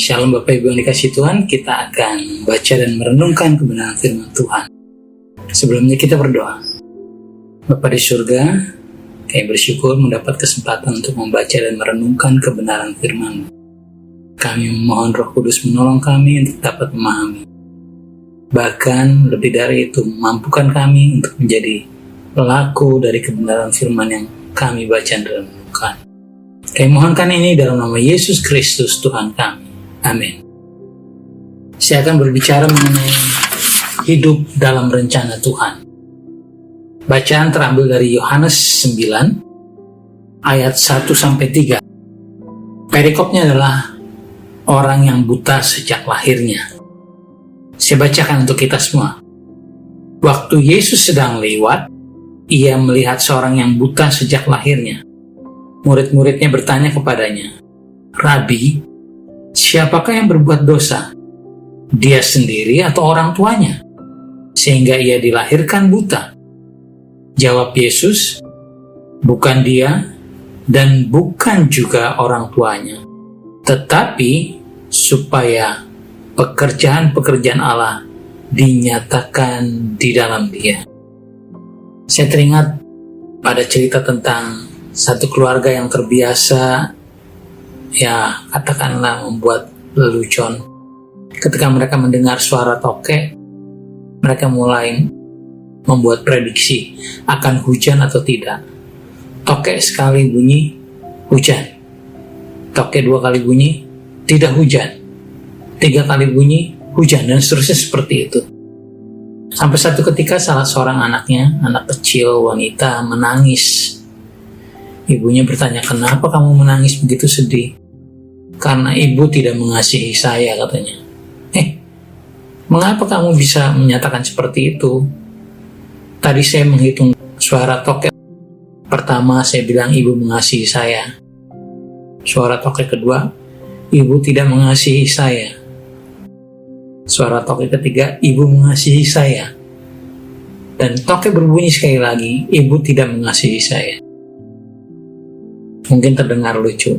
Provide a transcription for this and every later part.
Shalom Bapak Ibu yang dikasihi Tuhan, kita akan baca dan merenungkan kebenaran firman Tuhan. Sebelumnya kita berdoa. Bapa di surga, kami bersyukur mendapat kesempatan untuk membaca dan merenungkan kebenaran firman-Mu. Kami memohon Roh Kudus menolong kami untuk dapat memahami. Bahkan lebih dari itu, memampukan kami untuk menjadi pelaku dari kebenaran firman yang kami baca dan renungkan. Kami mohonkan ini dalam nama Yesus Kristus Tuhan kami. Amin. Saya akan berbicara mengenai hidup dalam rencana Tuhan. Bacaan terambil dari Yohanes 9 ayat 1-3. Perikopnya adalah orang yang buta sejak lahirnya. Saya bacakan untuk kita semua. Waktu Yesus sedang lewat, ia melihat seorang yang buta sejak lahirnya. Murid-muridnya bertanya kepadanya, "Rabi, siapakah yang berbuat dosa? Dia sendiri atau orang tuanya? Sehingga ia dilahirkan buta?" Jawab Yesus, "Bukan dia dan bukan juga orang tuanya, tetapi supaya pekerjaan-pekerjaan Allah dinyatakan di dalam dia." Saya teringat pada cerita tentang satu keluarga yang terbiasa, ya katakanlah membuat lelucon. Ketika mereka mendengar suara tokek, mereka mulai membuat prediksi akan hujan atau tidak. Tokek sekali bunyi, hujan. Tokek dua kali bunyi, tidak hujan. 3 kali bunyi, hujan, dan seterusnya seperti itu. Sampai satu ketika salah seorang anaknya, anak kecil wanita, menangis. Ibunya bertanya, "Kenapa kamu menangis begitu sedih?" "Karena ibu tidak mengasihi saya," katanya. Mengapa kamu bisa menyatakan seperti itu? Tadi saya menghitung suara tokek pertama, saya bilang ibu mengasihi saya. Suara tokek kedua, ibu tidak mengasihi saya. Suara tokek ketiga, ibu mengasihi saya. Dan tokek berbunyi sekali lagi, ibu tidak mengasihi saya. Mungkin terdengar lucu.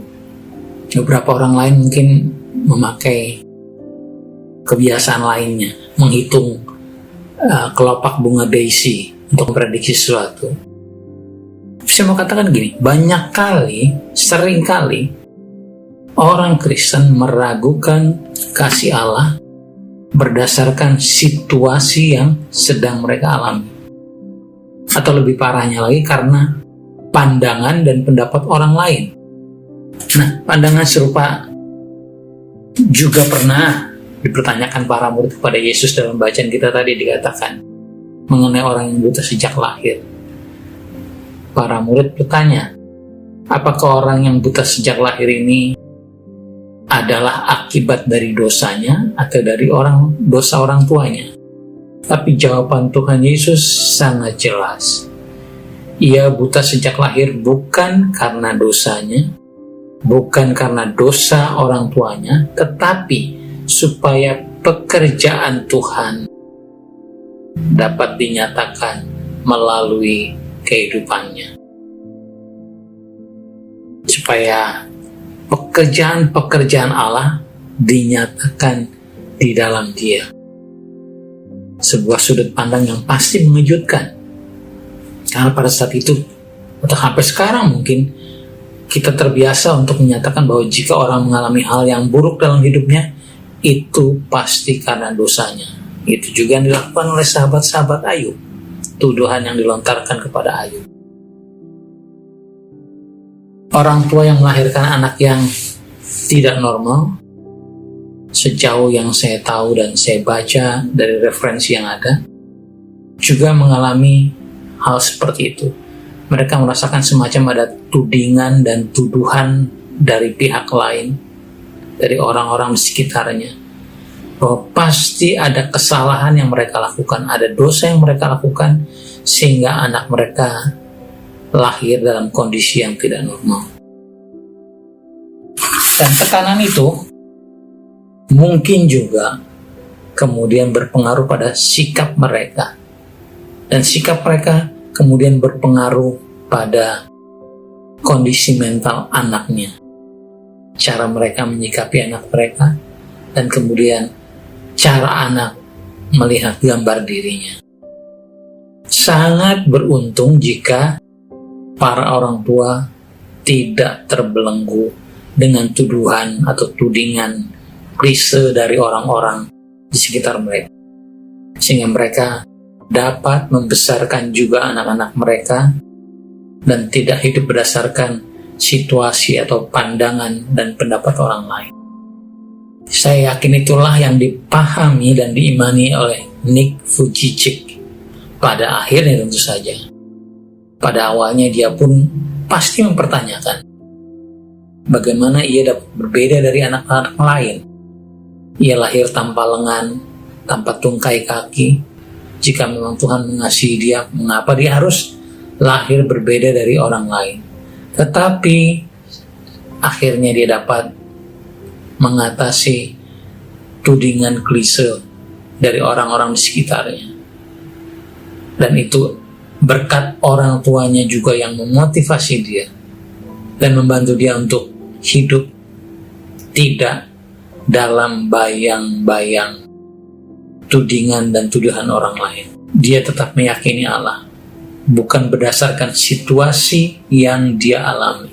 Beberapa orang lain mungkin memakai kebiasaan lainnya, menghitung kelopak bunga daisy untuk memprediksi sesuatu. Saya mau katakan gini, banyak kali, sering kali orang Kristen meragukan kasih Allah berdasarkan situasi yang sedang mereka alami. Atau lebih parahnya lagi karena pandangan dan pendapat orang lain. Nah, pandangan serupa juga pernah dipertanyakan para murid kepada Yesus dalam bacaan kita tadi, dikatakan mengenai orang yang buta sejak lahir. Para murid bertanya, apakah orang yang buta sejak lahir ini adalah akibat dari dosanya atau dari dosa orang tuanya? Tapi jawaban Tuhan Yesus sangat jelas. Ia buta sejak lahir bukan karena dosanya, bukan karena dosa orang tuanya, tetapi supaya pekerjaan Tuhan dapat dinyatakan melalui kehidupannya. Supaya pekerjaan-pekerjaan Allah dinyatakan di dalam dia. Sebuah sudut pandang yang pasti mengejutkan. Karena pada saat itu, atau sampai sekarang mungkin, kita terbiasa untuk menyatakan bahwa jika orang mengalami hal yang buruk dalam hidupnya, itu pasti karena dosanya. Itu juga yang dilakukan oleh sahabat-sahabat Ayub. Tuduhan yang dilontarkan kepada Ayub. Orang tua yang melahirkan anak yang tidak normal, sejauh yang saya tahu dan saya baca dari referensi yang ada, juga mengalami hal seperti itu. Mereka merasakan semacam ada tudingan dan tuduhan dari pihak lain, dari orang-orang di sekitarnya, bahwa pasti ada kesalahan yang mereka lakukan, ada dosa yang mereka lakukan, sehingga anak mereka lahir dalam kondisi yang tidak normal. Dan tekanan itu mungkin juga kemudian berpengaruh pada sikap mereka. Dan sikap mereka kemudian berpengaruh pada kondisi mental anaknya. Cara mereka menyikapi anak mereka, dan kemudian cara anak melihat gambar dirinya. Sangat beruntung jika para orang tua tidak terbelenggu dengan tuduhan atau tudingan klise dari orang-orang di sekitar mereka, sehingga mereka dapat membesarkan juga anak-anak mereka dan tidak hidup berdasarkan situasi atau pandangan dan pendapat orang lain. Saya yakin itulah yang dipahami dan diimani oleh Nick Vujicic. Pada akhirnya tentu saja, pada awalnya dia pun pasti mempertanyakan bagaimana ia dapat berbeda dari anak-anak lain. Ia lahir tanpa lengan, tanpa tungkai kaki. Jika memang Tuhan mengasihi dia, mengapa dia harus lahir berbeda dari orang lain? Tetapi akhirnya dia dapat mengatasi tudingan klise dari orang-orang di sekitarnya. Dan itu berkat orang tuanya juga yang memotivasi dia dan membantu dia untuk hidup tidak dalam bayang-bayang tudingan dan tuduhan orang lain. Dia tetap meyakini Allah, bukan berdasarkan situasi yang dia alami.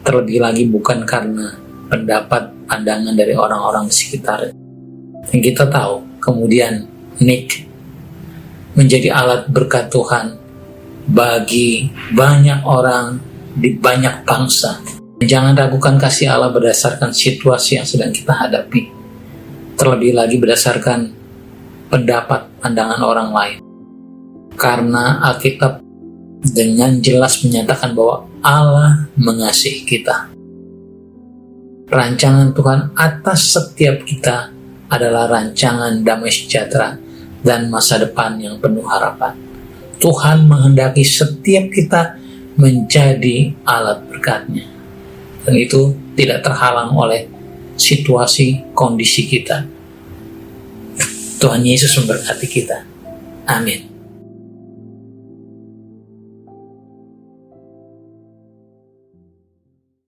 Terlebih lagi bukan karena pendapat, pandangan dari orang-orang di sekitar. Dan kita tahu kemudian Nick menjadi alat berkat Tuhan bagi banyak orang di banyak bangsa. Jangan ragukan kasih Allah berdasarkan situasi yang sedang kita hadapi, terlebih lagi berdasarkan pendapat, pandangan orang lain. Karena Alkitab dengan jelas menyatakan bahwa Allah mengasihi kita. Rancangan Tuhan atas setiap kita adalah rancangan damai sejahtera dan masa depan yang penuh harapan. Tuhan menghendaki setiap kita menjadi alat berkat-Nya. Dan itu tidak terhalang oleh situasi, kondisi kita. Tuhan Yesus memberkati kita. Amin.